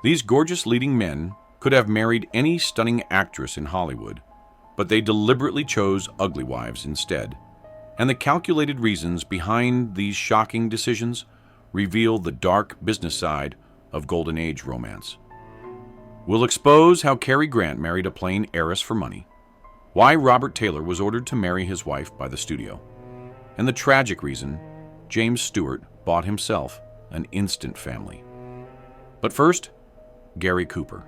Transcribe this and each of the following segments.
These gorgeous leading men could have married any stunning actress in Hollywood, but they deliberately chose ugly wives instead. And the calculated reasons behind these shocking decisions reveal the dark business side of Golden Age romance. We'll expose how Cary Grant married a plain heiress for money, why Robert Taylor was ordered to marry his wife by the studio, and the tragic reason James Stewart bought himself an instant family. But first, Gary Cooper.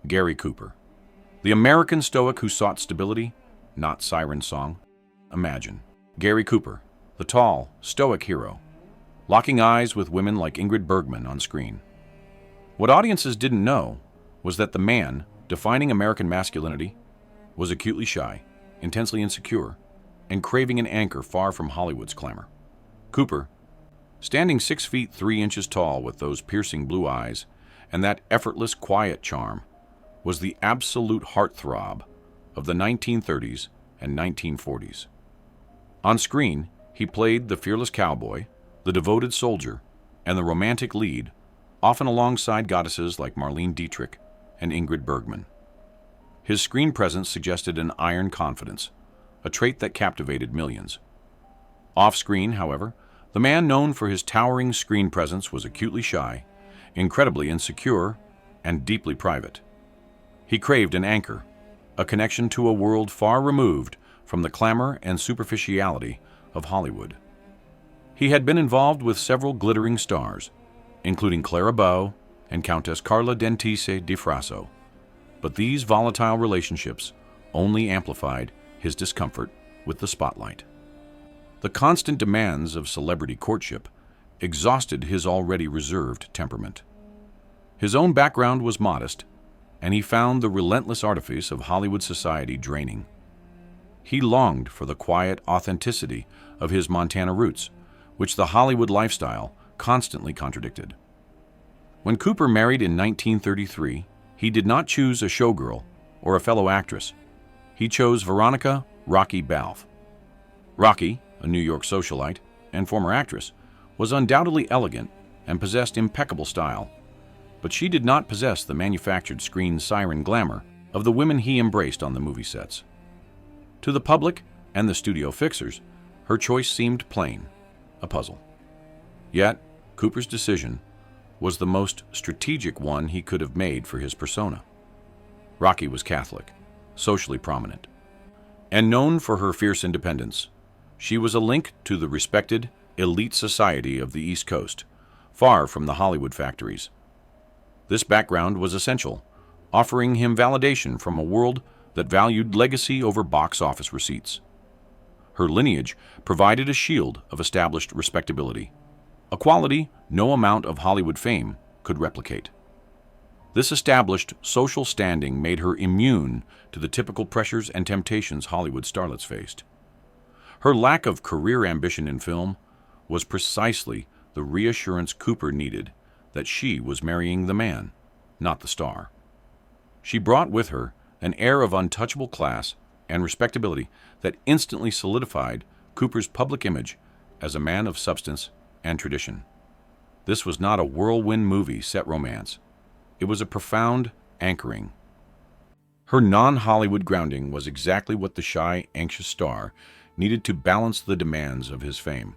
Gary Cooper, the American stoic who sought stability, not siren song. Imagine Gary Cooper, the tall, stoic hero, locking eyes with women like Ingrid Bergman on screen. What audiences didn't know was that the man, defining American masculinity, was acutely shy, intensely insecure, and craving an anchor far from Hollywood's clamor. Cooper, standing 6 feet 3 inches tall with those piercing blue eyes and that effortless quiet charm, was the absolute heartthrob of the 1930s and 1940s. On screen, he played the fearless cowboy, the devoted soldier, and the romantic lead, often alongside goddesses like Marlene Dietrich and Ingrid Bergman. His screen presence suggested an iron confidence, a trait that captivated millions. Off-screen, however, the man known for his towering screen presence was acutely shy, incredibly insecure, and deeply private. He craved an anchor, a connection to a world far removed from the clamor and superficiality of Hollywood. He had been involved with several glittering stars, including Clara Bow and Countess Carla Dentise di Frasso, but these volatile relationships only amplified his discomfort with the spotlight. The constant demands of celebrity courtship exhausted his already reserved temperament. His own background was modest, and he found the relentless artifice of Hollywood society draining. He longed for the quiet authenticity of his Montana roots, which the Hollywood lifestyle constantly contradicted. When Cooper married in 1933, he did not choose a showgirl or a fellow actress. He chose Veronica "Rocky" Balfe. Rocky, a New York socialite and former actress, was undoubtedly elegant and possessed impeccable style, but she did not possess the manufactured screen siren glamour of the women he embraced on the movie sets. To the public and the studio fixers, her choice seemed plain, a puzzle. Yet, Cooper's decision was the most strategic one he could have made for his persona. Rocky was Catholic, socially prominent, and known for her fierce independence. She was a link to the respected, elite society of the East Coast, far from the Hollywood factories. This background was essential, offering him validation from a world that valued legacy over box office receipts. Her lineage provided a shield of established respectability, a quality no amount of Hollywood fame could replicate. This established social standing made her immune to the typical pressures and temptations Hollywood starlets faced. Her lack of career ambition in film was precisely the reassurance Cooper needed that she was marrying the man, not the star. She brought with her an air of untouchable class and respectability that instantly solidified Cooper's public image as a man of substance and tradition. This was not a whirlwind movie set romance. It was a profound anchoring. Her non-Hollywood grounding was exactly what the shy, anxious star needed to balance the demands of his fame.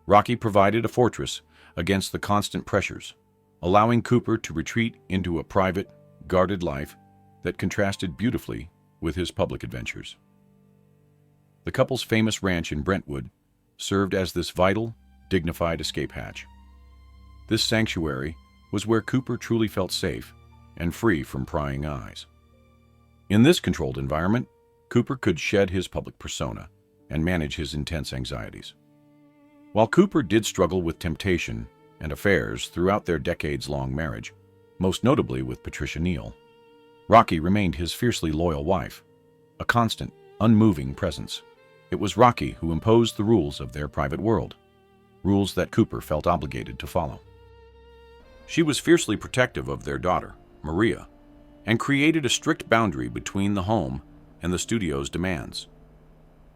Rocky provided a fortress against the constant pressures, allowing Cooper to retreat into a private, guarded life that contrasted beautifully with his public adventures. The couple's famous ranch in Brentwood served as this vital, dignified escape hatch. This sanctuary was where Cooper truly felt safe and free from prying eyes. In this controlled environment, Cooper could shed his public persona and manage his intense anxieties. While Cooper did struggle with temptation and affairs throughout their decades-long marriage, most notably with Patricia Neal, Rocky remained his fiercely loyal wife, a constant, unmoving presence. It was Rocky who imposed the rules of their private world, rules that Cooper felt obligated to follow. She was fiercely protective of their daughter, Maria, and created a strict boundary between the home and the studio's demands.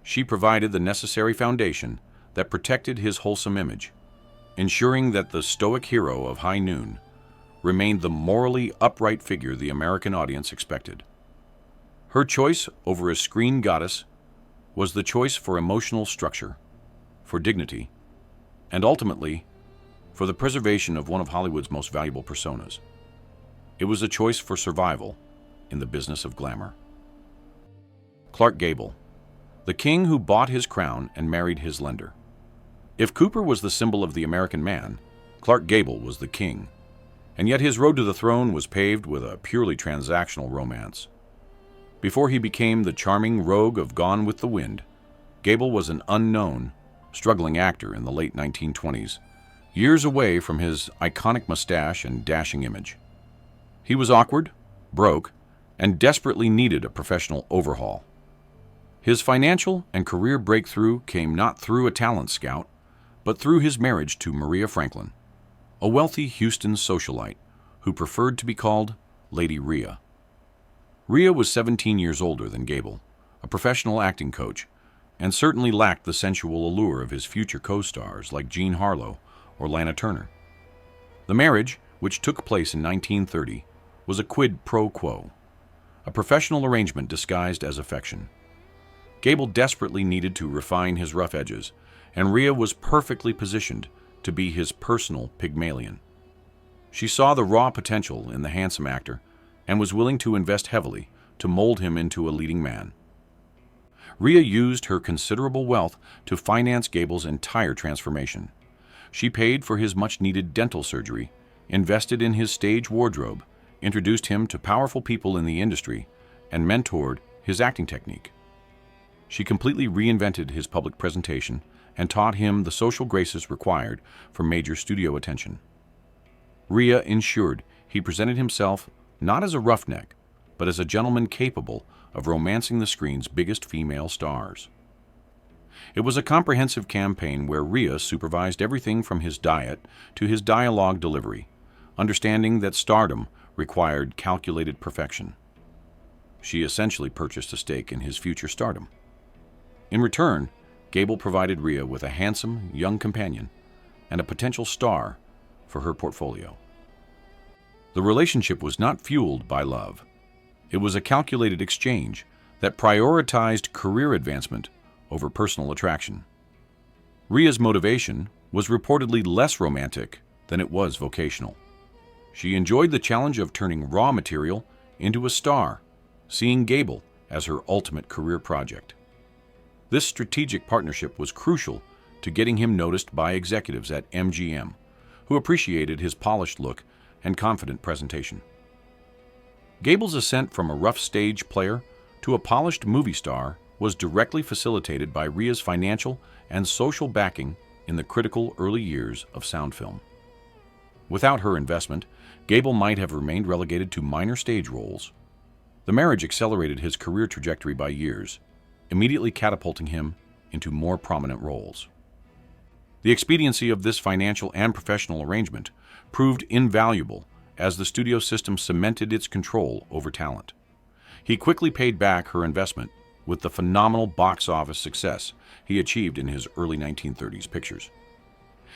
She provided the necessary foundation that protected his wholesome image, ensuring that the stoic hero of High Noon remained the morally upright figure the American audience expected. Her choice over a screen goddess was the choice for emotional structure, for dignity, and ultimately, for the preservation of one of Hollywood's most valuable personas. It was a choice for survival in the business of glamour. Clark Gable, the king who bought his crown and married his lender. If Cooper was the symbol of the American man, Clark Gable was the king, and yet his road to the throne was paved with a purely transactional romance. Before he became the charming rogue of Gone with the Wind, Gable was an unknown, struggling actor in the late 1920s, years away from his iconic mustache and dashing image. He was awkward, broke, and desperately needed a professional overhaul. His financial and career breakthrough came not through a talent scout, but through his marriage to Maria Franklin, a wealthy Houston socialite who preferred to be called Lady Rhea. Rhea was 17 years older than Gable, a professional acting coach, and certainly lacked the sensual allure of his future co-stars like Jean Harlow or Lana Turner. The marriage, which took place in 1930, was a quid pro quo, a professional arrangement disguised as affection. Gable desperately needed to refine his rough edges, and Rhea was perfectly positioned to be his personal Pygmalion. She saw the raw potential in the handsome actor and was willing to invest heavily to mold him into a leading man. Rhea used her considerable wealth to finance Gable's entire transformation. She paid for his much-needed dental surgery, invested in his stage wardrobe, introduced him to powerful people in the industry, and mentored his acting technique. She completely reinvented his public presentation and taught him the social graces required for major studio attention. Rhea ensured he presented himself not as a roughneck, but as a gentleman capable of romancing the screen's biggest female stars. It was a comprehensive campaign where Rhea supervised everything from his diet to his dialogue delivery, understanding that stardom required calculated perfection. She essentially purchased a stake in his future stardom. In return, Gable provided Rhea with a handsome, young companion and a potential star for her portfolio. The relationship was not fueled by love. It was a calculated exchange that prioritized career advancement over personal attraction. Rhea's motivation was reportedly less romantic than it was vocational. She enjoyed the challenge of turning raw material into a star, seeing Gable as her ultimate career project. This strategic partnership was crucial to getting him noticed by executives at MGM, who appreciated his polished look and confident presentation. Gable's ascent from a rough stage player to a polished movie star was directly facilitated by Rhea's financial and social backing in the critical early years of sound film. Without her investment, Gable might have remained relegated to minor stage roles. The marriage accelerated his career trajectory by years, immediately catapulting him into more prominent roles. The expediency of this financial and professional arrangement proved invaluable as the studio system cemented its control over talent. He quickly paid back her investment with the phenomenal box office success he achieved in his early 1930s pictures.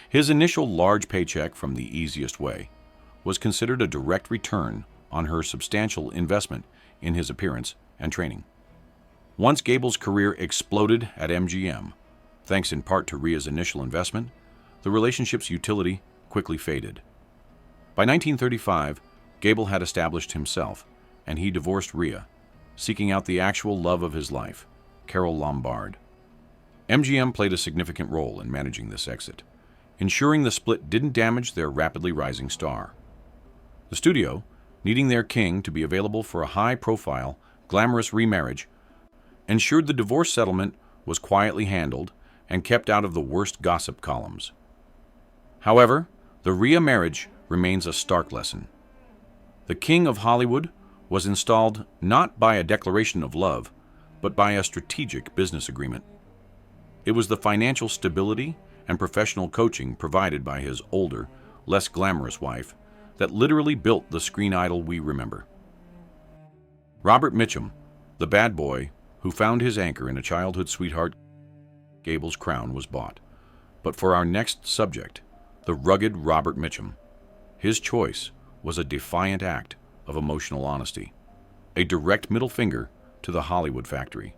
His initial large paycheck from The Easiest Way was considered a direct return on her substantial investment in his appearance and training. Once Gable's career exploded at MGM, thanks in part to Rhea's initial investment, the relationship's utility quickly faded. By 1935, Gable had established himself, and he divorced Rhea, seeking out the actual love of his life, Carole Lombard. MGM played a significant role in managing this exit, ensuring the split didn't damage their rapidly rising star. The studio, needing their king to be available for a high-profile, glamorous remarriage, ensured the divorce settlement was quietly handled and kept out of the worst gossip columns. However, the Rhea marriage remains a stark lesson. The King of Hollywood was installed not by a declaration of love, but by a strategic business agreement. It was the financial stability and professional coaching provided by his older, less glamorous wife that literally built the screen idol we remember. Robert Mitchum, the bad boy who found his anchor in a childhood sweetheart, Gable's crown was bought. But for our next subject, the rugged Robert Mitchum, his choice was a defiant act of emotional honesty, a direct middle finger to the Hollywood factory.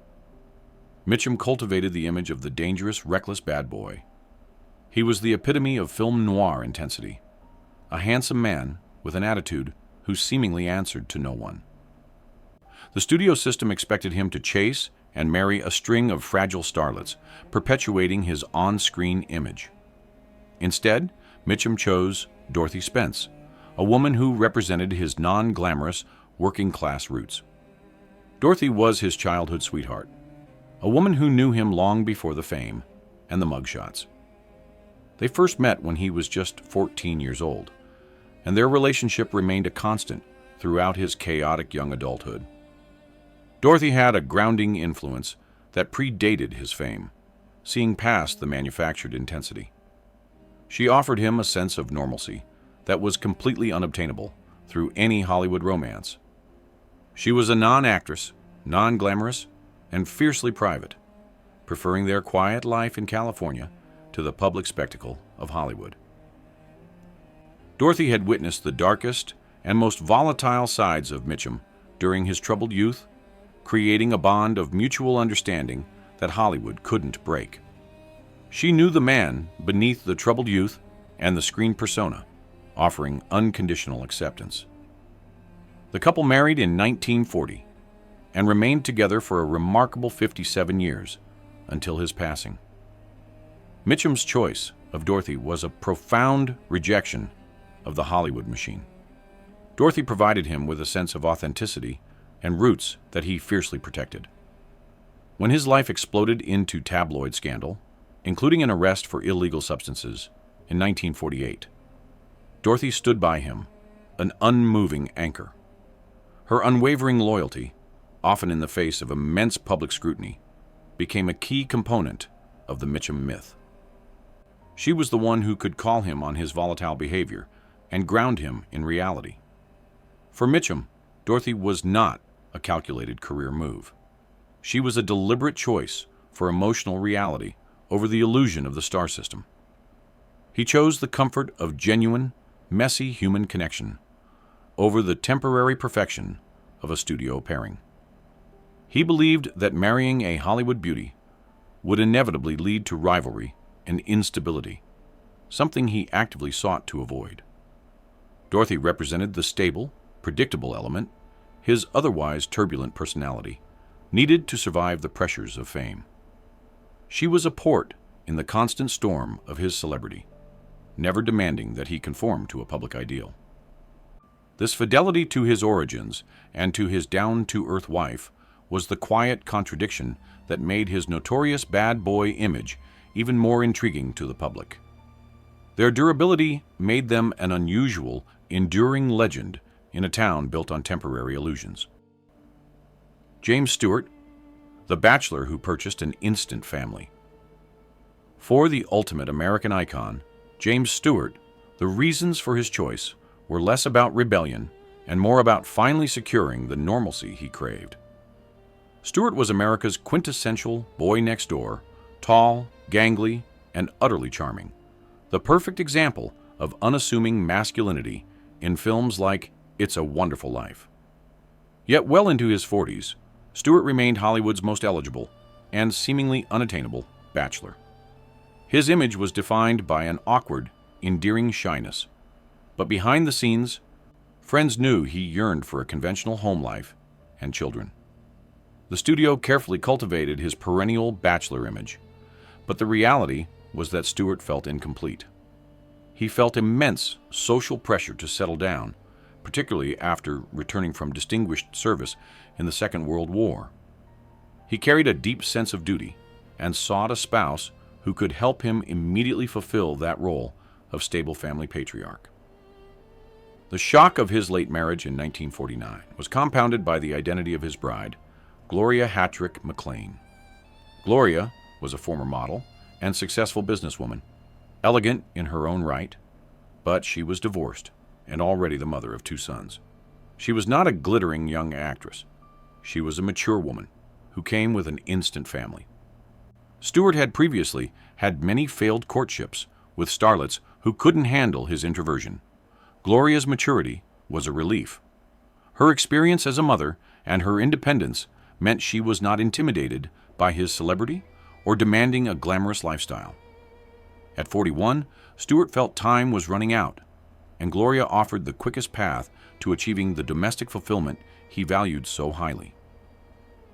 Mitchum cultivated the image of the dangerous, reckless bad boy. He was the epitome of film noir intensity, a handsome man with an attitude who seemingly answered to no one. The studio system expected him to chase and marry a string of fragile starlets, perpetuating his on-screen image. Instead, Mitchum chose Dorothy Spence, a woman who represented his non-glamorous, working-class roots. Dorothy was his childhood sweetheart, a woman who knew him long before the fame and the mugshots. They first met when he was just 14 years old, and their relationship remained a constant throughout his chaotic young adulthood. Dorothy had a grounding influence that predated his fame, seeing past the manufactured intensity. She offered him a sense of normalcy that was completely unobtainable through any Hollywood romance. She was a non-actress, non-glamorous, and fiercely private, preferring their quiet life in California to the public spectacle of Hollywood. Dorothy had witnessed the darkest and most volatile sides of Mitchum during his troubled youth, creating a bond of mutual understanding that Hollywood couldn't break. She knew the man beneath the troubled youth and the screen persona, offering unconditional acceptance. The couple married in 1940 and remained together for a remarkable 57 years until his passing. Mitchum's choice of Dorothy was a profound rejection of the Hollywood machine. Dorothy provided him with a sense of authenticity and roots that he fiercely protected. When his life exploded into tabloid scandal, including an arrest for illegal substances in 1948, Dorothy stood by him, an unmoving anchor. Her unwavering loyalty, often in the face of immense public scrutiny, became a key component of the Mitchum myth. She was the one who could call him on his volatile behavior and ground him in reality. For Mitchum, Dorothy was not a calculated career move. She was a deliberate choice for emotional reality over the illusion of the star system. He chose the comfort of genuine, messy human connection over the temporary perfection of a studio pairing. He believed that marrying a Hollywood beauty would inevitably lead to rivalry and instability, something he actively sought to avoid. Dorothy represented the stable, predictable element his otherwise turbulent personality needed to survive the pressures of fame. She was a port in the constant storm of his celebrity, never demanding that he conform to a public ideal. This fidelity to his origins and to his down-to-earth wife was the quiet contradiction that made his notorious bad boy image even more intriguing to the public. Their durability made them an unusual, enduring legend in a town built on temporary illusions. James Stewart, the bachelor who purchased an instant family. For the ultimate American icon, James Stewart, the reasons for his choice were less about rebellion and more about finally securing the normalcy he craved. Stewart was America's quintessential boy next door, tall, gangly, and utterly charming, the perfect example of unassuming masculinity in films like It's a Wonderful Life. Yet well into his 40s, Stewart remained Hollywood's most eligible and seemingly unattainable bachelor. His image was defined by an awkward, endearing shyness, but behind the scenes, friends knew he yearned for a conventional home life and children. The studio carefully cultivated his perennial bachelor image, but the reality was that Stewart felt incomplete. He felt immense social pressure to settle down, particularly after returning from distinguished service in the Second World War. He carried a deep sense of duty and sought a spouse who could help him immediately fulfill that role of stable family patriarch. The shock of his late marriage in 1949 was compounded by the identity of his bride, Gloria Hattrick McLean. Gloria was a former model and successful businesswoman, elegant in her own right, but she was divorced and already the mother of 2 sons. She was not a glittering young actress. She was a mature woman who came with an instant family. Stewart had previously had many failed courtships with starlets who couldn't handle his introversion. Gloria's maturity was a relief. Her experience as a mother and her independence meant she was not intimidated by his celebrity or demanding a glamorous lifestyle. At 41, Stewart felt time was running out, and Gloria offered the quickest path to achieving the domestic fulfillment he valued so highly.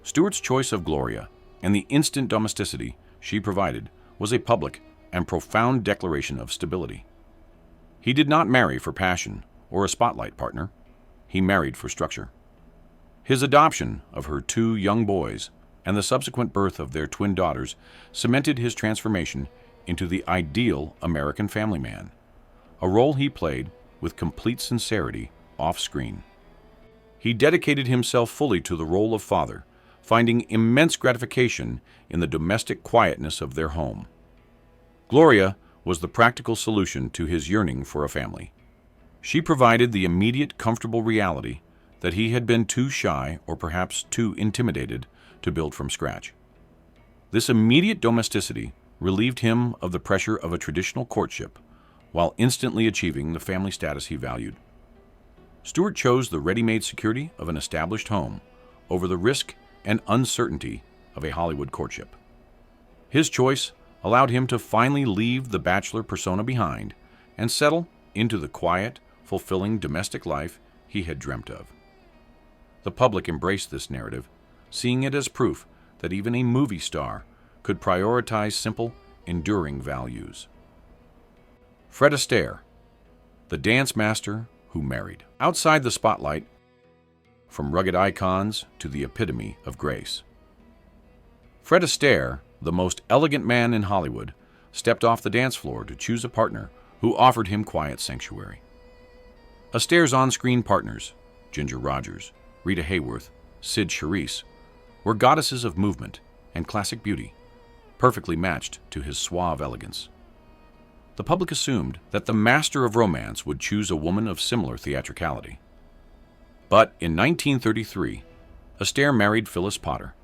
Stewart's choice of Gloria and the instant domesticity she provided was a public and profound declaration of stability. He did not marry for passion or a spotlight partner. He married for structure. His adoption of her 2 young boys and the subsequent birth of their twin daughters cemented his transformation into the ideal American family man, a role he played with complete sincerity off-screen. He dedicated himself fully to the role of father, finding immense gratification in the domestic quietness of their home. Gloria was the practical solution to his yearning for a family. She provided the immediate, comfortable reality that he had been too shy or perhaps too intimidated to build from scratch. This immediate domesticity relieved him of the pressure of a traditional courtship while instantly achieving the family status he valued. Stewart chose the ready-made security of an established home over the risk and uncertainty of a Hollywood courtship. His choice allowed him to finally leave the bachelor persona behind and settle into the quiet, fulfilling domestic life he had dreamt of. The public embraced this narrative, seeing it as proof that even a movie star could prioritize simple, enduring values. Fred Astaire, the dance master who married. Outside the spotlight, from rugged icons to the epitome of grace. Fred Astaire, the most elegant man in Hollywood, stepped off the dance floor to choose a partner who offered him quiet sanctuary. Astaire's on-screen partners, Ginger Rogers, Rita Hayworth, Sid Charisse, were goddesses of movement and classic beauty, perfectly matched to his suave elegance. The public assumed that the master of romance would choose a woman of similar theatricality. But in 1933, Astaire married Phyllis Potter,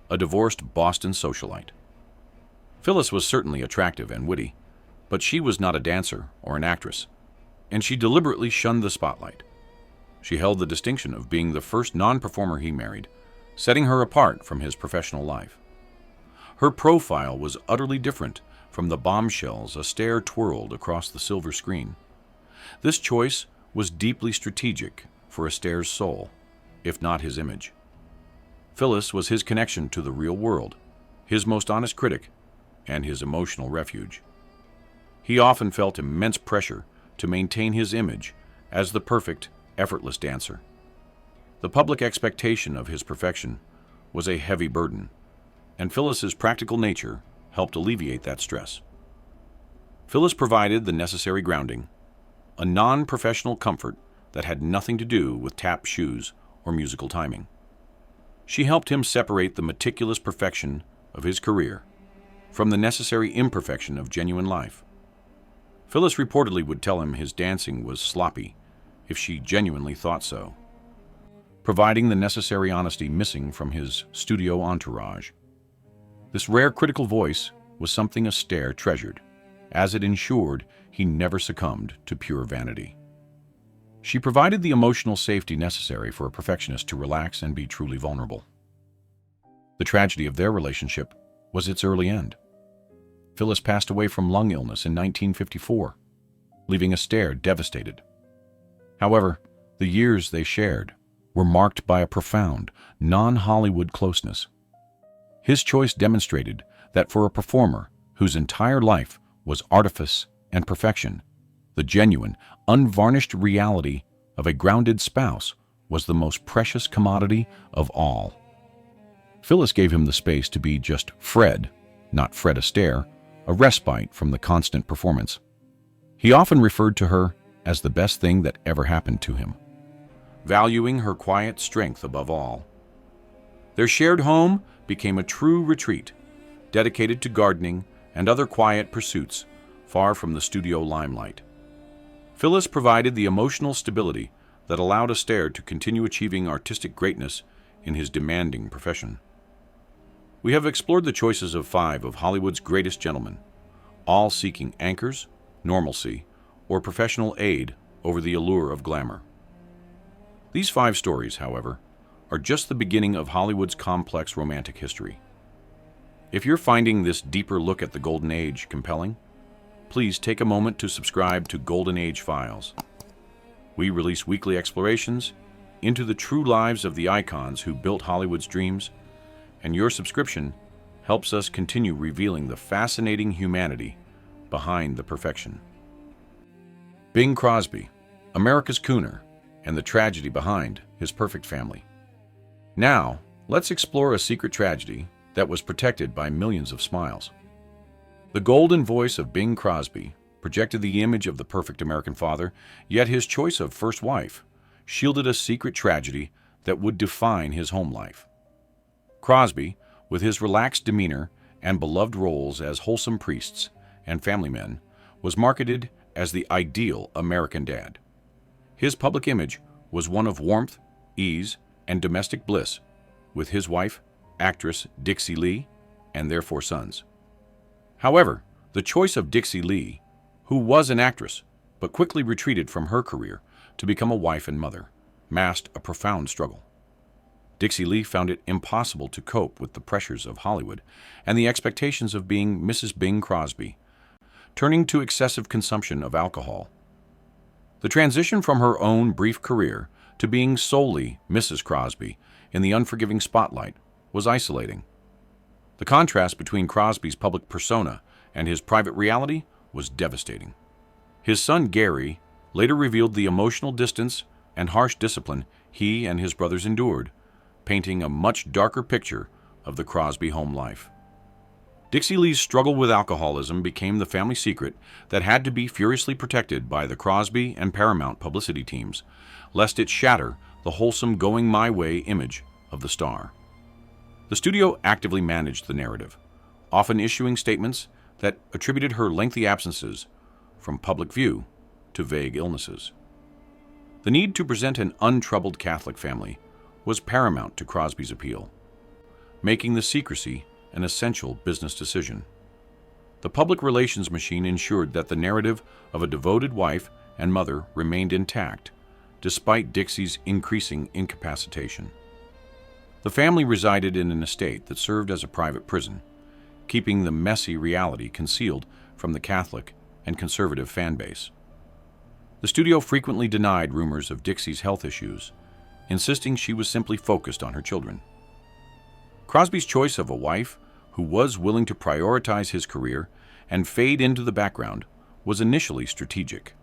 a divorced Boston socialite. Phyllis was certainly attractive and witty, but she was not a dancer or an actress, and she deliberately shunned the spotlight. She held the distinction of being the first non-performer he married, setting her apart from his professional life. Her profile was utterly different from the bombshells Astaire twirled across the silver screen. This choice was deeply strategic for Astaire's soul, if not his image. Phyllis was his connection to the real world, his most honest critic, and his emotional refuge. He often felt immense pressure to maintain his image as the perfect, effortless dancer. The public expectation of his perfection was a heavy burden, and Phyllis's practical nature helped alleviate that stress. Phyllis provided the necessary grounding, a non-professional comfort that had nothing to do with tap shoes or musical timing. She helped him separate the meticulous perfection of his career from the necessary imperfection of genuine life. Phyllis reportedly would tell him his dancing was sloppy if she genuinely thought so, providing the necessary honesty missing from his studio entourage. This rare critical voice was something Astaire treasured, as it ensured he never succumbed to pure vanity. She provided the emotional safety necessary for a perfectionist to relax and be truly vulnerable. The tragedy of their relationship was its early end. Phyllis passed away from lung illness in 1954, leaving Astaire devastated. However, the years they shared were marked by a profound, non-Hollywood closeness. His choice demonstrated that for a performer whose entire life was artifice and perfection, the genuine, unvarnished reality of a grounded spouse was the most precious commodity of all. Phyllis gave him the space to be just Fred, not Fred Astaire, a respite from the constant performance. He often referred to her as the best thing that ever happened to him, valuing her quiet strength above all. Their shared home became a true retreat, dedicated to gardening and other quiet pursuits far from the studio limelight. Phyllis provided the emotional stability that allowed Astaire to continue achieving artistic greatness in his demanding profession. We have explored the choices of 5 of Hollywood's greatest gentlemen, all seeking anchors, normalcy, or professional aid over the allure of glamour. These 5 stories, however, are just the beginning of Hollywood's complex romantic history. If you're finding this deeper look at the Golden Age compelling, please take a moment to subscribe to Golden Age Files. We release weekly explorations into the true lives of the icons who built Hollywood's dreams, and your subscription helps us continue revealing the fascinating humanity behind the perfection. Bing Crosby, America's Cooner, and the tragedy behind his perfect family. Now, let's explore a secret tragedy that was protected by millions of smiles. The golden voice of Bing Crosby projected the image of the perfect American father, yet his choice of first wife shielded a secret tragedy that would define his home life. Crosby, with his relaxed demeanor and beloved roles as wholesome priests and family men, was marketed as the ideal American dad. His public image was one of warmth, ease, and domestic bliss, with his wife, actress Dixie Lee, and their 4 sons. However, the choice of Dixie Lee, who was an actress but quickly retreated from her career to become a wife and mother, masked a profound struggle. Dixie Lee found it impossible to cope with the pressures of Hollywood and the expectations of being Mrs. Bing Crosby, turning to excessive consumption of alcohol. The transition from her own brief career to being solely Mrs. Crosby in the unforgiving spotlight was isolating. The contrast between Crosby's public persona and his private reality was devastating. His son Gary later revealed the emotional distance and harsh discipline he and his brothers endured, painting a much darker picture of the Crosby home life. Dixie Lee's struggle with alcoholism became the family secret that had to be furiously protected by the Crosby and Paramount publicity teams, lest it shatter the wholesome going my way image of the star. The studio actively managed the narrative, often issuing statements that attributed her lengthy absences from public view to vague illnesses. The need to present an untroubled Catholic family was paramount to Crosby's appeal, making the secrecy an essential business decision. The public relations machine ensured that the narrative of a devoted wife and mother remained intact, despite Dixie's increasing incapacitation. The family resided in an estate that served as a private prison, keeping the messy reality concealed from the Catholic and conservative fan base. The studio frequently denied rumors of Dixie's health issues, insisting she was simply focused on her children. Crosby's choice of a wife who was willing to prioritize his career and fade into the background was initially strategic,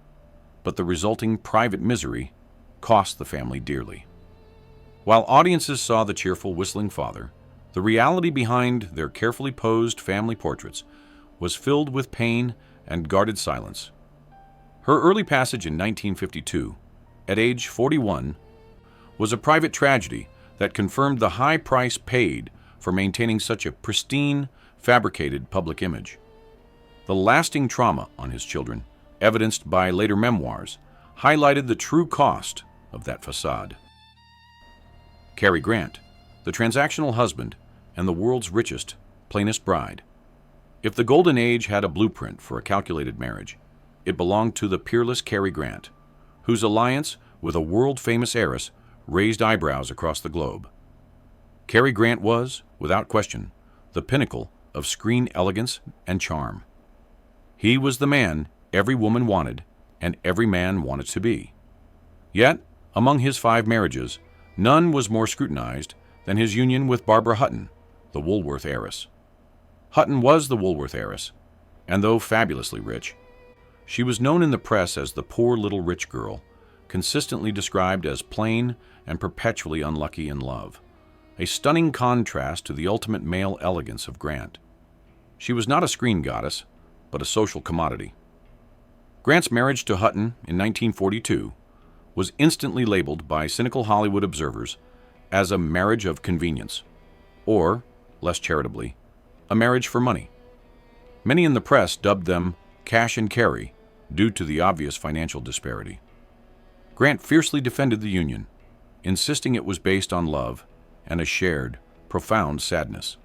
but the resulting private misery cost the family dearly. While audiences saw the cheerful, whistling father, the reality behind their carefully posed family portraits was filled with pain and guarded silence. Her early passage in 1952, at age 41, was a private tragedy that confirmed the high price paid for maintaining such a pristine, fabricated public image. The lasting trauma on his children, evidenced by later memoirs, highlighted the true cost of that facade. Cary Grant, the transactional husband and the world's richest, plainest bride. If the Golden Age had a blueprint for a calculated marriage, it belonged to the peerless Cary Grant, whose alliance with a world-famous heiress raised eyebrows across the globe. Cary Grant was, without question, the pinnacle of screen elegance and charm. He was the man every woman wanted and every man wanted to be. Yet, among his 5 marriages, none was more scrutinized than his union with Barbara Hutton, the Woolworth heiress. Hutton was the Woolworth heiress, and though fabulously rich, she was known in the press as the poor little rich girl, consistently described as plain and perpetually unlucky in love, a stunning contrast to the ultimate male elegance of Grant. She was not a screen goddess, but a social commodity. Grant's marriage to Hutton in 1942 was instantly labeled by cynical Hollywood observers as a marriage of convenience, or, less charitably, a marriage for money. Many in the press dubbed them cash and carry due to the obvious financial disparity. Grant fiercely defended the union, insisting it was based on love and a shared, profound sadness.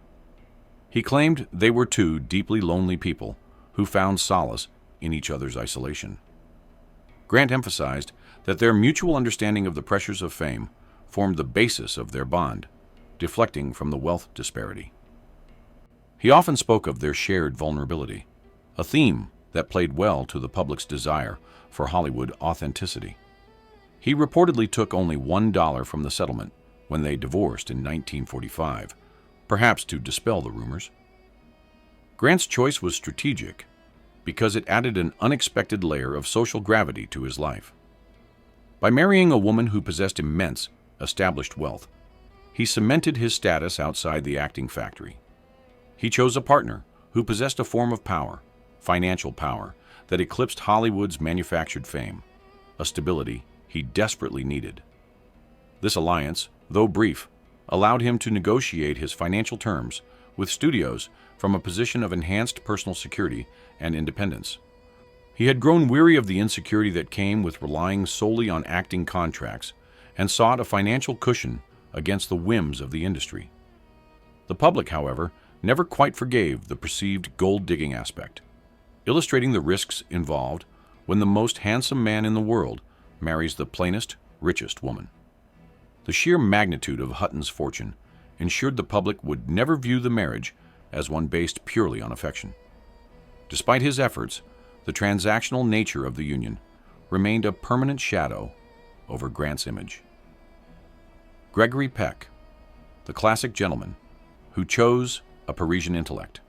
He claimed they were 2 deeply lonely people who found solace in each other's isolation. Grant emphasized that their mutual understanding of the pressures of fame formed the basis of their bond, deflecting from the wealth disparity. He often spoke of their shared vulnerability, a theme that played well to the public's desire for Hollywood authenticity. He reportedly took only $1 from the settlement when they divorced in 1945, perhaps to dispel the rumors. Grant's choice was strategic because it added an unexpected layer of social gravity to his life. By marrying a woman who possessed immense, established wealth, he cemented his status outside the acting factory. He chose a partner who possessed a form of power, financial power, that eclipsed Hollywood's manufactured fame, a stability he desperately needed. This alliance, though brief, allowed him to negotiate his financial terms with studios from a position of enhanced personal security and independence. He had grown weary of the insecurity that came with relying solely on acting contracts and sought a financial cushion against the whims of the industry. The public, however, never quite forgave the perceived gold-digging aspect, illustrating the risks involved when the most handsome man in the world marries the plainest, richest woman. The sheer magnitude of Hutton's fortune ensured the public would never view the marriage as one based purely on affection. Despite his efforts, the transactional nature of the union remained a permanent shadow over Grant's image. Gregory Peck, the classic gentleman who chose a Parisian intellect.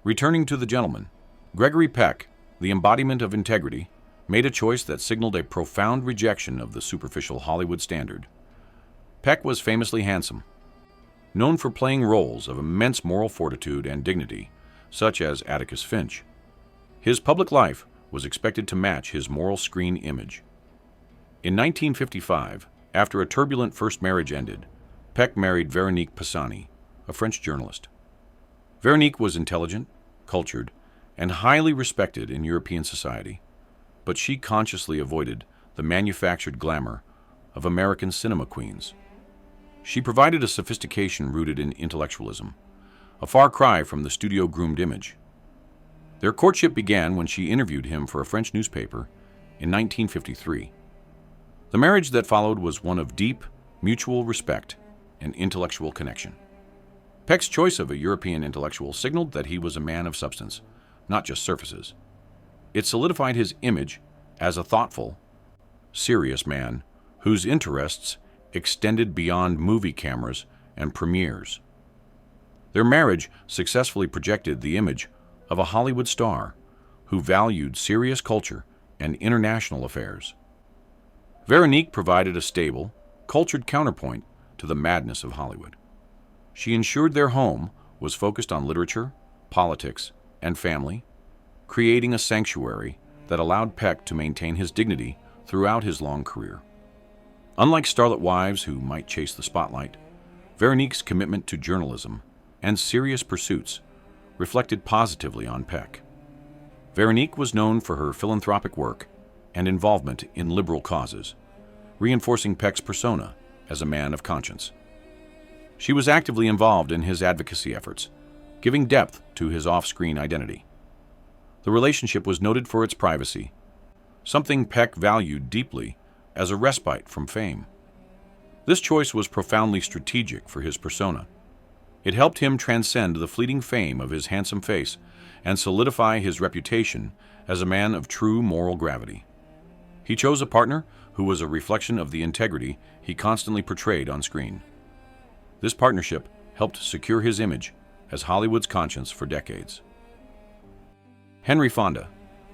Returning to the gentleman, Gregory Peck, the embodiment of integrity, made a choice that signaled a profound rejection of the superficial Hollywood standard. Peck was famously handsome, known for playing roles of immense moral fortitude and dignity, such as Atticus Finch. His public life was expected to match his moral screen image. In 1955, after a turbulent first marriage ended, Peck married Veronique Pisani, a French journalist. Veronique was intelligent, cultured, and highly respected in European society, but she consciously avoided the manufactured glamour of American cinema queens. She provided a sophistication rooted in intellectualism, a far cry from the studio-groomed image. Their courtship began when she interviewed him for a French newspaper in 1953. The marriage that followed was one of deep, mutual respect and intellectual connection. Peck's choice of a European intellectual signaled that he was a man of substance, not just surfaces. It solidified his image as a thoughtful, serious man whose interests extended beyond movie cameras and premieres. Their marriage successfully projected the image of a Hollywood star who valued serious culture and international affairs. Veronique provided a stable, cultured counterpoint to the madness of Hollywood. She ensured their home was focused on literature, politics, and family, creating a sanctuary that allowed Peck to maintain his dignity throughout his long career. Unlike starlet wives who might chase the spotlight, Veronique's commitment to journalism and serious pursuits reflected positively on Peck. Veronique was known for her philanthropic work and involvement in liberal causes, reinforcing Peck's persona as a man of conscience. She was actively involved in his advocacy efforts, giving depth to his off-screen identity. The relationship was noted for its privacy, something Peck valued deeply as a respite from fame. This choice was profoundly strategic for his persona. It helped him transcend the fleeting fame of his handsome face and solidify his reputation as a man of true moral gravity. He chose a partner who was a reflection of the integrity he constantly portrayed on screen. This partnership helped secure his image as Hollywood's conscience for decades. Henry Fonda,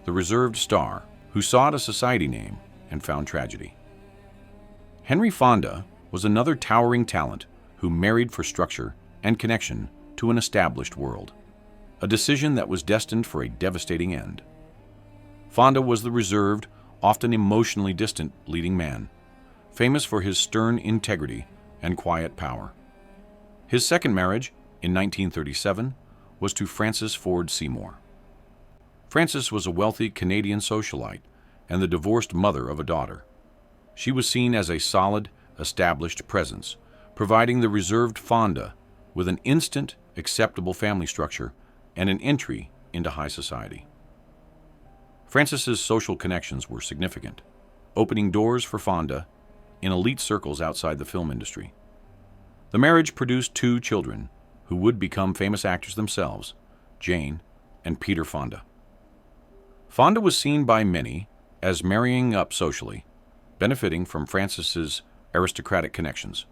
the reserved star who sought a society name and found tragedy. Henry Fonda was another towering talent who married for structure and connection to an established world, a decision that was destined for a devastating end. Fonda was the reserved, often emotionally distant leading man, famous for his stern integrity and quiet power. His second marriage, in 1937, was to Frances Ford Seymour. Frances was a wealthy Canadian socialite and the divorced mother of a daughter. She was seen as a solid, established presence, providing the reserved Fonda with an instant, acceptable family structure and an entry into high society. Frances's social connections were significant. opening doors for Fonda in elite circles outside the film industry. The marriage produced two children who would become famous actors themselves, Jane and Peter Fonda. Fonda was seen by many as marrying up socially, benefiting from Francis's aristocratic connections.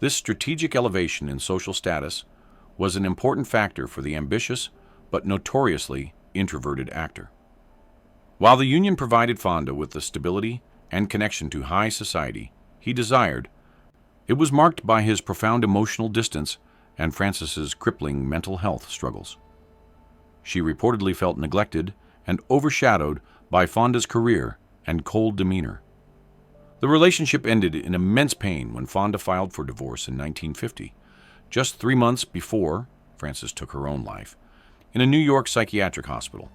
This strategic elevation in social status was an important factor for the ambitious but notoriously introverted actor. While the union provided Fonda with the stability and connection to high society he desired, it was marked by his profound emotional distance and Francis's crippling mental health struggles. She reportedly felt neglected and overshadowed by Fonda's career and cold demeanor. The relationship ended in immense pain when Fonda filed for divorce in 1950, just 3 months before Francis took her own life, in a New York psychiatric hospital.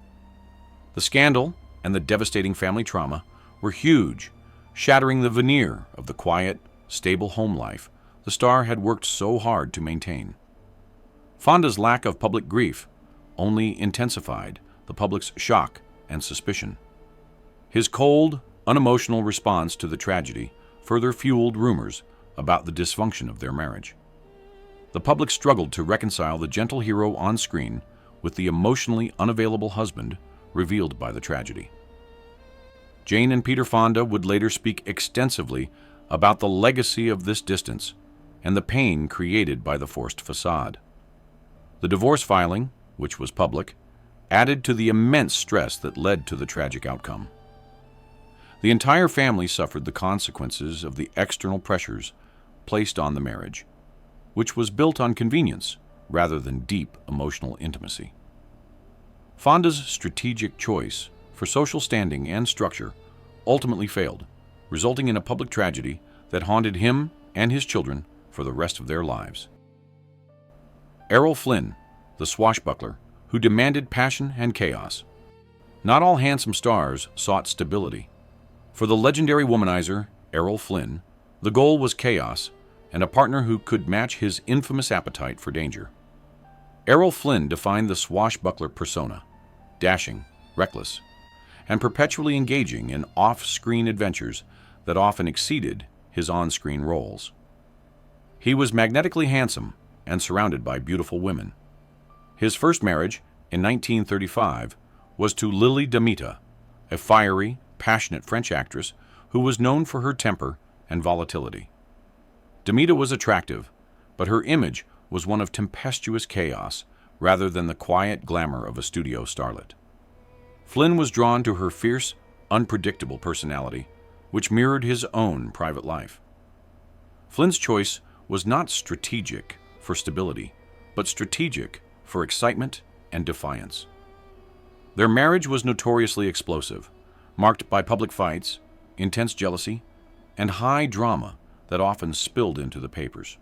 The scandal and the devastating family trauma were huge, shattering the veneer of the quiet, stable home life the star had worked so hard to maintain. Fonda's lack of public grief only intensified the public's shock and suspicion. His cold, unemotional response to the tragedy further fueled rumors about the dysfunction of their marriage. The public struggled to reconcile the gentle hero on screen with the emotionally unavailable husband revealed by the tragedy. Jane and Peter Fonda would later speak extensively about the legacy of this distance and the pain created by the forced facade. The divorce filing, which was public, added to the immense stress that led to the tragic outcome. The entire family suffered the consequences of the external pressures placed on the marriage, which was built on convenience rather than deep emotional intimacy. Fonda's strategic choice for social standing and structure ultimately failed, resulting in a public tragedy that haunted him and his children for the rest of their lives. Errol Flynn, the swashbuckler who demanded passion and chaos. Not all handsome stars sought stability. For the legendary womanizer, Errol Flynn, the goal was chaos and a partner who could match his infamous appetite for danger. Errol Flynn defined the swashbuckler persona, dashing, reckless, and perpetually engaging in off-screen adventures that often exceeded his on-screen roles. He was magnetically handsome and surrounded by beautiful women. His first marriage, in 1935, was to Lily Damita, a fiery, passionate French actress who was known for her temper and volatility. Damita was attractive, but her image was one of tempestuous chaos rather than the quiet glamour of a studio starlet. Flynn was drawn to her fierce, unpredictable personality, which mirrored his own private life. Flynn's choice was not strategic for stability, but strategic for excitement and defiance. Their marriage was notoriously explosive, marked by public fights, intense jealousy, and high drama that often spilled into the papers.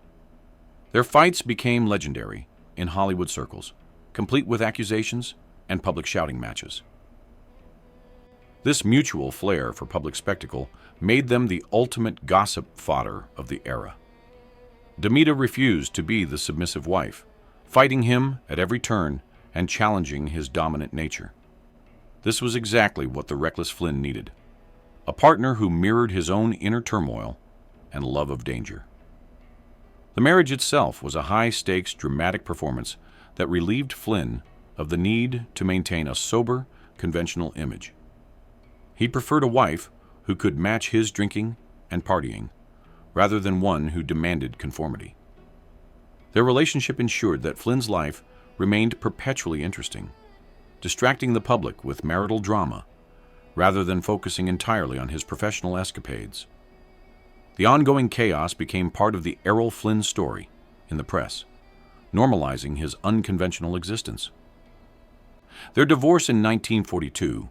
Their fights became legendary in Hollywood circles, complete with accusations and public shouting matches. This mutual flair for public spectacle made them the ultimate gossip fodder of the era. Damita refused to be the submissive wife, fighting him at every turn and challenging his dominant nature. This was exactly what the reckless Flynn needed, a partner who mirrored his own inner turmoil and love of danger. The marriage itself was a high-stakes, dramatic performance that relieved Flynn of the need to maintain a sober, conventional image. He preferred a wife who could match his drinking and partying, rather than one who demanded conformity. Their relationship ensured that Flynn's life remained perpetually interesting, distracting the public with marital drama, rather than focusing entirely on his professional escapades. The ongoing chaos became part of the Errol Flynn story in the press, normalizing his unconventional existence. Their divorce in 1942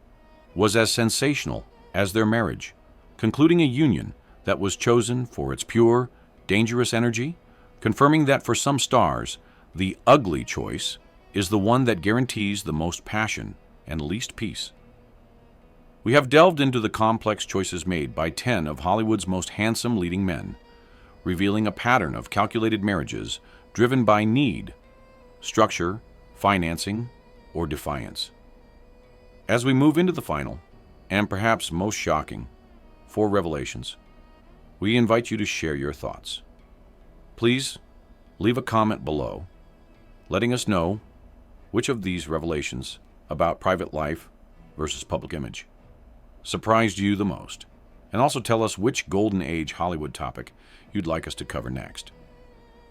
was as sensational as their marriage, concluding a union that was chosen for its pure, dangerous energy, confirming that for some stars, the ugly choice is the one that guarantees the most passion and least peace. We have delved into the complex choices made by 10 of Hollywood's most handsome leading men, revealing a pattern of calculated marriages driven by need, structure, financing, or defiance. As we move into the final, and perhaps most shocking, 4 revelations. We invite you to share your thoughts. Please leave a comment below, letting us know which of these revelations about private life versus public image surprised you the most, and also tell us which Golden Age Hollywood topic you'd like us to cover next.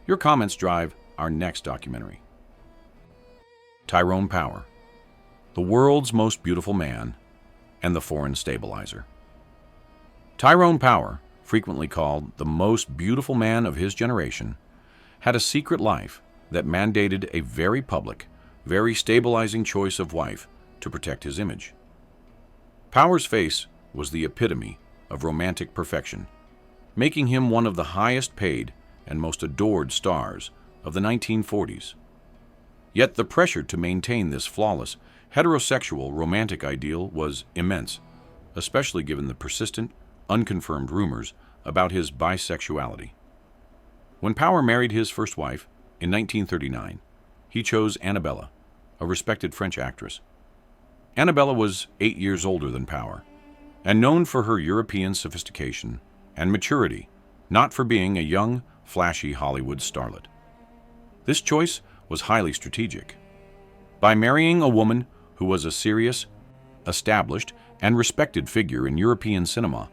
Your comments drive our next documentary. Tyrone Power, the world's most beautiful man and the foreign stabilizer. Tyrone Power, frequently called the most beautiful man of his generation, had a secret life that mandated a very public, very stabilizing choice of wife to protect his image. Power's face was the epitome of romantic perfection, making him one of the highest paid and most adored stars of the 1940s. Yet the pressure to maintain this flawless, heterosexual romantic ideal was immense, especially given the persistent, unconfirmed rumors about his bisexuality. When Power married his first wife in 1939, he chose Annabella, a respected French actress. Annabella was 8 years older than Power, and known for her European sophistication and maturity, not for being a young, flashy Hollywood starlet. This choice was highly strategic. By marrying a woman who was a serious, established, and respected figure in European cinema,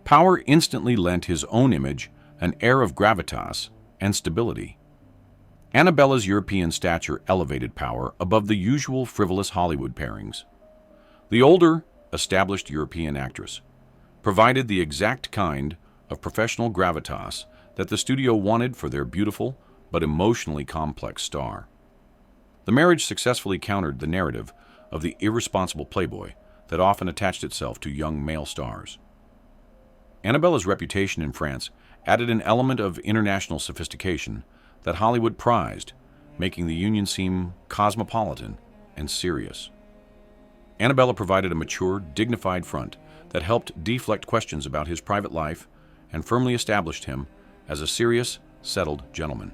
Power instantly lent his own image an air of gravitas and stability. Annabella's European stature elevated Power above the usual frivolous Hollywood pairings. The older, established European actress provided the exact kind of professional gravitas that the studio wanted for their beautiful but emotionally complex star. The marriage successfully countered the narrative of the irresponsible playboy that often attached itself to young male stars. Annabella's reputation in France added an element of international sophistication that Hollywood prized, making the union seem cosmopolitan and serious. Annabella provided a mature, dignified front that helped deflect questions about his private life and firmly established him as a serious, settled gentleman.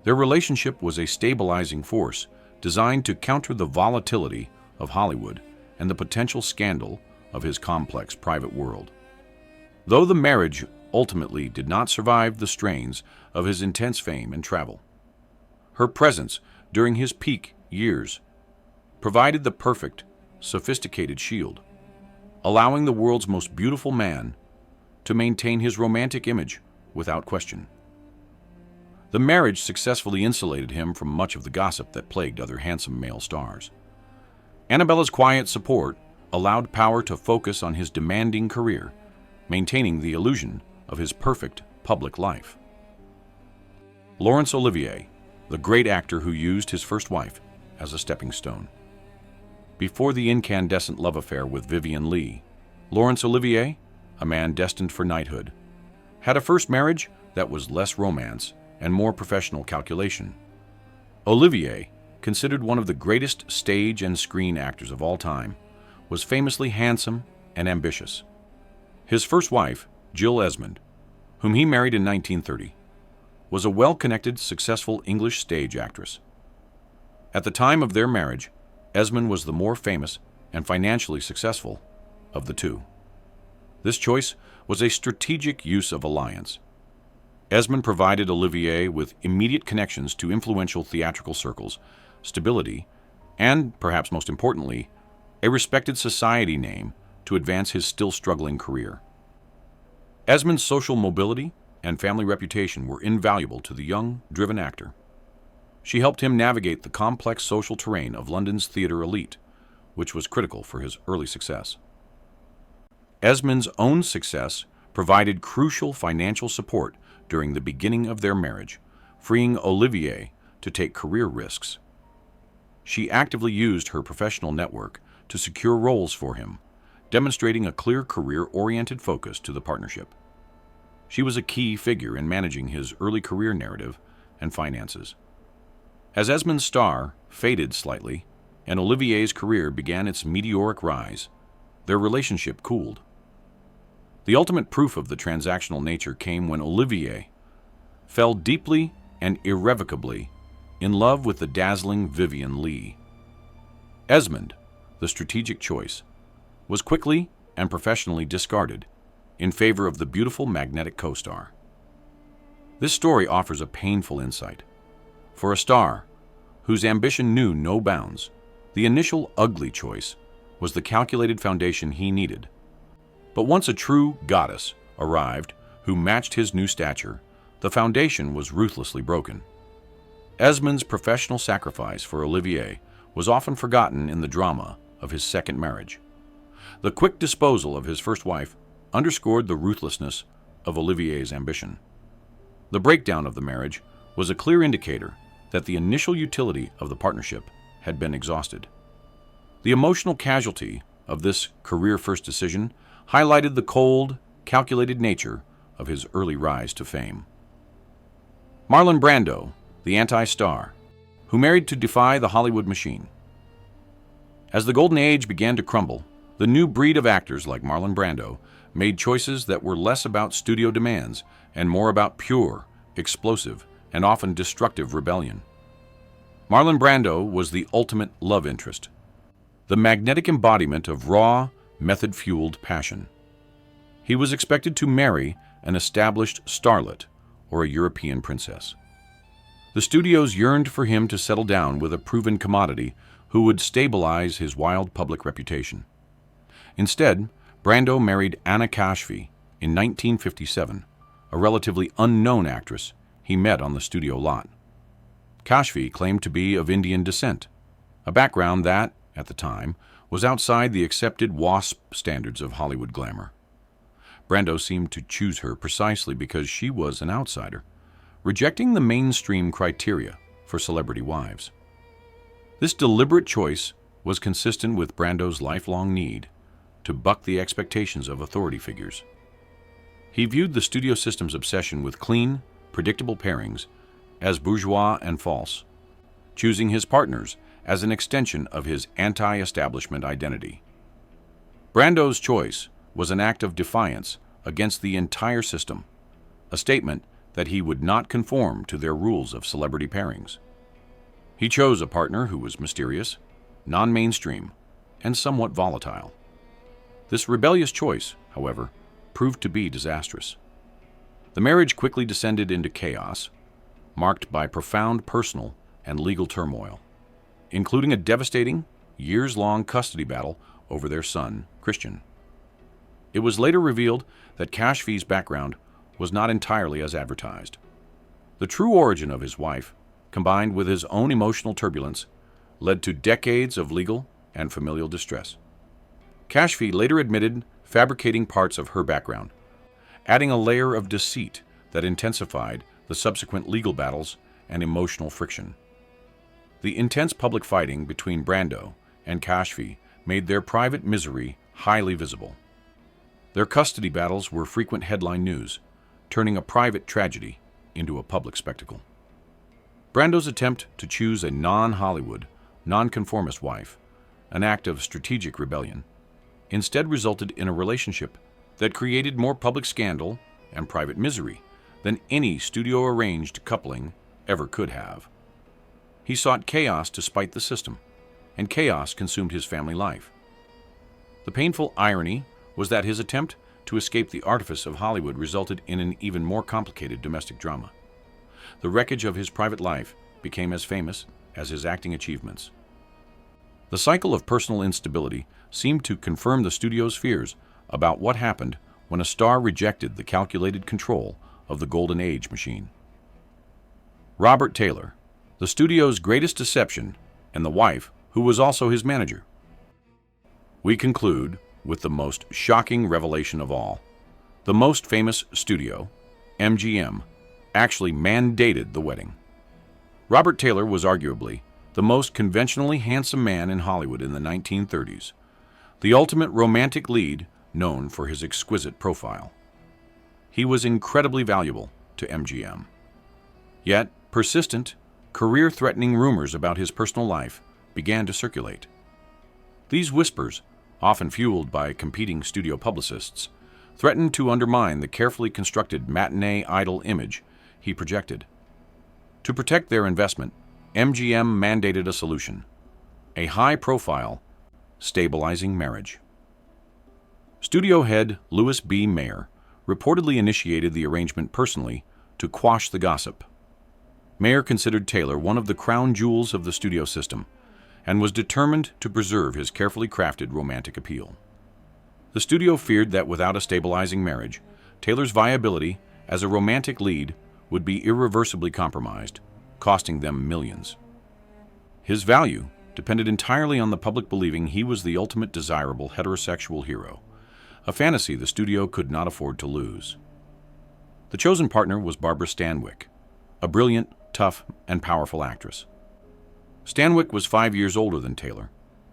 Their relationship was a stabilizing force designed to counter the volatility of Hollywood and the potential scandal of his complex private world. Though the marriage ultimately did not survive the strains of his intense fame and travel, her presence during his peak years provided the perfect, sophisticated shield, allowing the world's most beautiful man to maintain his romantic image without question. The marriage successfully insulated him from much of the gossip that plagued other handsome male stars. Annabella's quiet support allowed Power to focus on his demanding career, maintaining the illusion of his perfect public life. Laurence Olivier, the great actor who used his first wife as a stepping stone. Before the incandescent love affair with Vivien Leigh, Laurence Olivier, a man destined for knighthood, had a first marriage that was less romance and more professional calculation. Olivier, considered one of the greatest stage and screen actors of all time, was famously handsome and ambitious. His first wife, Jill Esmond, whom he married in 1930, was a well-connected, successful English stage actress. At the time of their marriage, Esmond was the more famous and financially successful of the two. This choice was a strategic use of alliance. Esmond provided Olivier with immediate connections to influential theatrical circles, stability, and, perhaps most importantly, a respected society name to advance his still struggling career. Esmond's social mobility and family reputation were invaluable to the young, driven actor. She helped him navigate the complex social terrain of London's theater elite, which was critical for his early success. Esmond's own success provided crucial financial support during the beginning of their marriage, freeing Olivier to take career risks. She actively used her professional network to secure roles for him, demonstrating a clear career-oriented focus to the partnership. She was a key figure in managing his early career narrative and finances. As Esmond's star faded slightly and Olivier's career began its meteoric rise, their relationship cooled. The ultimate proof of the transactional nature came when Olivier fell deeply and irrevocably in love with the dazzling Vivien Leigh. Esmond, the strategic choice, was quickly and professionally discarded in favor of the beautiful magnetic co-star. This story offers a painful insight. For a star whose ambition knew no bounds, the initial ugly choice was the calculated foundation he needed. But once a true goddess arrived who matched his new stature, the foundation was ruthlessly broken. Esmond's professional sacrifice for Olivier was often forgotten in the drama of his second marriage. The quick disposal of his first wife underscored the ruthlessness of Olivier's ambition. The breakdown of the marriage was a clear indicator that the initial utility of the partnership had been exhausted. The emotional casualty of this career-first decision highlighted the cold, calculated nature of his early rise to fame. Marlon Brando, the anti-star, who married to defy the Hollywood machine. As the golden age began to crumble, the new breed of actors like Marlon Brando made choices that were less about studio demands and more about pure, explosive, and often destructive rebellion. Marlon Brando was the ultimate love interest, the magnetic embodiment of raw, method-fueled passion. He was expected to marry an established starlet or a European princess. The studios yearned for him to settle down with a proven commodity who would stabilize his wild public reputation. Instead, Brando married Anna Kashfi in 1957, a relatively unknown actress he met on the studio lot. Kashfi claimed to be of Indian descent, a background that, at the time, was outside the accepted WASP standards of Hollywood glamour. Brando seemed to choose her precisely because she was an outsider, rejecting the mainstream criteria for celebrity wives. This deliberate choice was consistent with Brando's lifelong need to buck the expectations of authority figures. He viewed the studio system's obsession with clean, predictable pairings as bourgeois and false, choosing his partners as an extension of his anti-establishment identity. Brando's choice was an act of defiance against the entire system, a statement that he would not conform to their rules of celebrity pairings. He chose a partner who was mysterious, non-mainstream, and somewhat volatile. This rebellious choice, however, proved to be disastrous. The marriage quickly descended into chaos, marked by profound personal and legal turmoil, including a devastating, years-long custody battle over their son, Christian. It was later revealed that Kashfi's background was not entirely as advertised. The true origin of his wife, combined with his own emotional turbulence, led to decades of legal and familial distress. Kashfi later admitted fabricating parts of her background, adding a layer of deceit that intensified the subsequent legal battles and emotional friction. The intense public fighting between Brando and Kashfi made their private misery highly visible. Their custody battles were frequent headline news, turning a private tragedy into a public spectacle. Brando's attempt to choose a non-Hollywood, non-conformist wife, an act of strategic rebellion, instead resulted in a relationship that created more public scandal and private misery than any studio-arranged coupling ever could have. He sought chaos to spite the system, and chaos consumed his family life. The painful irony was that his attempt to escape the artifice of Hollywood resulted in an even more complicated domestic drama. The wreckage of his private life became as famous as his acting achievements. The cycle of personal instability seemed to confirm the studio's fears about what happened when a star rejected the calculated control of the Golden Age machine. Robert Taylor, the studio's greatest deception, and the wife who was also his manager. We conclude with the most shocking revelation of all. The most famous studio, MGM, actually mandated the wedding. Robert Taylor was arguably the most conventionally handsome man in Hollywood in the 1930s, the ultimate romantic lead known for his exquisite profile. He was incredibly valuable to MGM. Yet, persistent, career-threatening rumors about his personal life began to circulate. These whispers, often fueled by competing studio publicists, threatened to undermine the carefully constructed matinee idol image he projected. To protect their investment, MGM mandated a solution: a high-profile, stabilizing marriage. Studio head Louis B. Mayer reportedly initiated the arrangement personally to quash the gossip. Mayer considered Taylor one of the crown jewels of the studio system and was determined to preserve his carefully crafted romantic appeal. The studio feared that without a stabilizing marriage, Taylor's viability as a romantic lead would be irreversibly compromised, costing them millions. His value depended entirely on the public believing he was the ultimate desirable heterosexual hero, a fantasy the studio could not afford to lose. The chosen partner was Barbara Stanwyck, a brilliant, tough, and powerful actress. Stanwyck was 5 years older than Taylor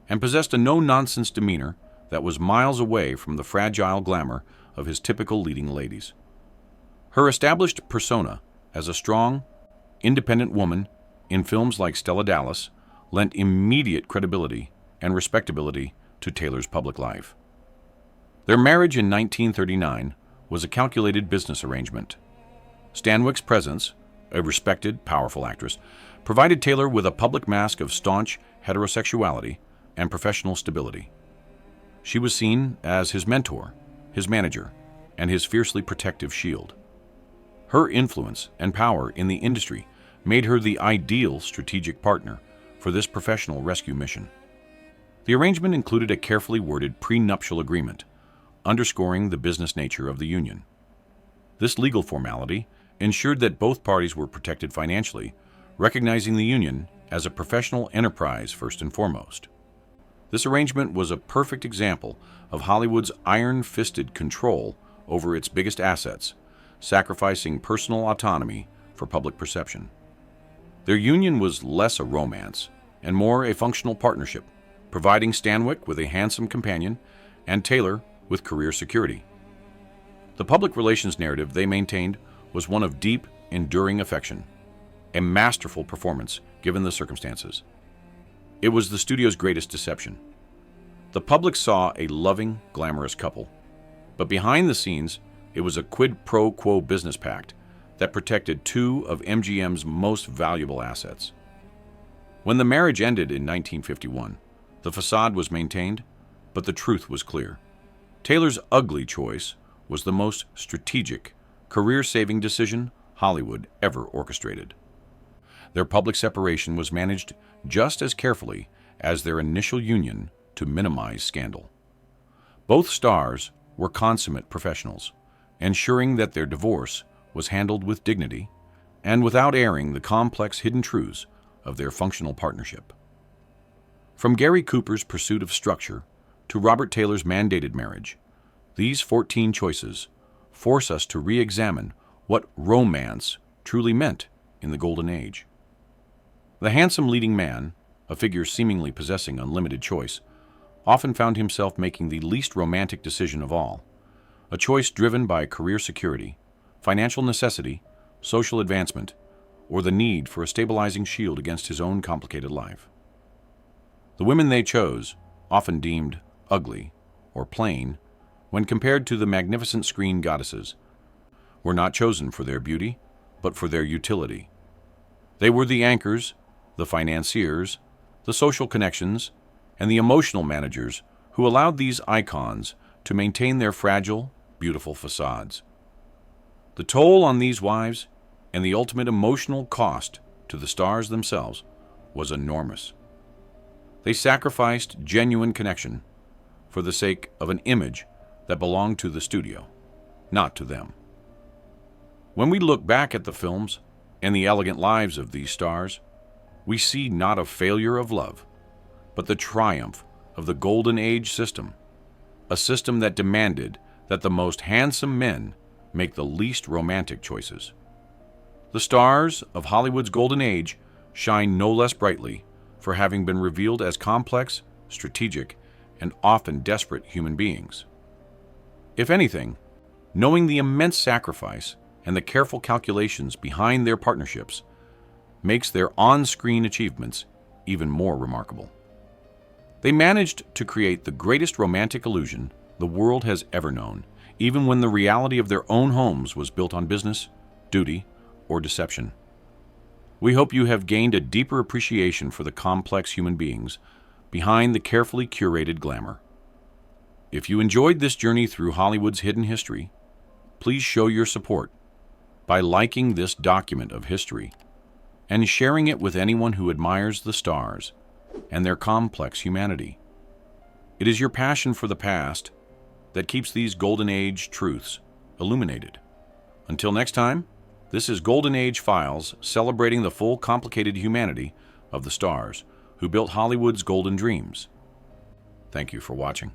and possessed a no-nonsense demeanor that was miles away from the fragile glamour of his typical leading ladies. Her established persona as a strong, independent woman in films like Stella Dallas lent immediate credibility and respectability to Taylor's public life. Their marriage in 1939 was a calculated business arrangement. Stanwyck's presence, a respected, powerful actress, provided Taylor with a public mask of staunch heterosexuality and professional stability. She was seen as his mentor, his manager, and his fiercely protective shield. Her influence and power in the industry made her the ideal strategic partner for this professional rescue mission. The arrangement included a carefully worded prenuptial agreement, underscoring the business nature of the union. This legal formality ensured that both parties were protected financially, recognizing the union as a professional enterprise first and foremost. This arrangement was a perfect example of Hollywood's iron-fisted control over its biggest assets, sacrificing personal autonomy for public perception. Their union was less a romance and more a functional partnership, providing Stanwyck with a handsome companion and Taylor with career security. The public relations narrative they maintained was one of deep, enduring affection, a masterful performance given the circumstances. It was the studio's greatest deception. The public saw a loving, glamorous couple, but behind the scenes, it was a quid pro quo business pact that protected two of MGM's most valuable assets. When the marriage ended in 1951, the facade was maintained, but the truth was clear. Taylor's ugly choice was the most strategic, career-saving decision Hollywood ever orchestrated. Their public separation was managed just as carefully as their initial union to minimize scandal. Both stars were consummate professionals, ensuring that their divorce was handled with dignity and without airing the complex hidden truths of their functional partnership. From Gary Cooper's pursuit of structure to Robert Taylor's mandated marriage, these 14 choices force us to re-examine what romance truly meant in the Golden Age. The handsome leading man, a figure seemingly possessing unlimited choice, often found himself making the least romantic decision of all, a choice driven by career security, financial necessity, social advancement, or the need for a stabilizing shield against his own complicated life. The women they chose, often deemed ugly or plain, when compared to the magnificent screen goddesses, were not chosen for their beauty, but for their utility. They were the anchors, the financiers, the social connections, and the emotional managers who allowed these icons to maintain their fragile, beautiful facades. The toll on these wives and the ultimate emotional cost to the stars themselves was enormous. They sacrificed genuine connection for the sake of an image that belonged to the studio, not to them. When we look back at the films and the elegant lives of these stars, we see not a failure of love, but the triumph of the Golden Age system, a system that demanded that the most handsome men make the least romantic choices. The stars of Hollywood's Golden Age shine no less brightly for having been revealed as complex, strategic, and often desperate human beings. If anything, knowing the immense sacrifice and the careful calculations behind their partnerships makes their on-screen achievements even more remarkable. They managed to create the greatest romantic illusion the world has ever known, even when the reality of their own homes was built on business, duty, or deception. We hope you have gained a deeper appreciation for the complex human beings behind the carefully curated glamour. If you enjoyed this journey through Hollywood's hidden history, please show your support by liking this document of history and sharing it with anyone who admires the stars and their complex humanity. It is your passion for the past that keeps these Golden Age truths illuminated. Until next time, this is Golden Age Files, celebrating the full complicated humanity of the stars who built Hollywood's golden dreams. Thank you for watching.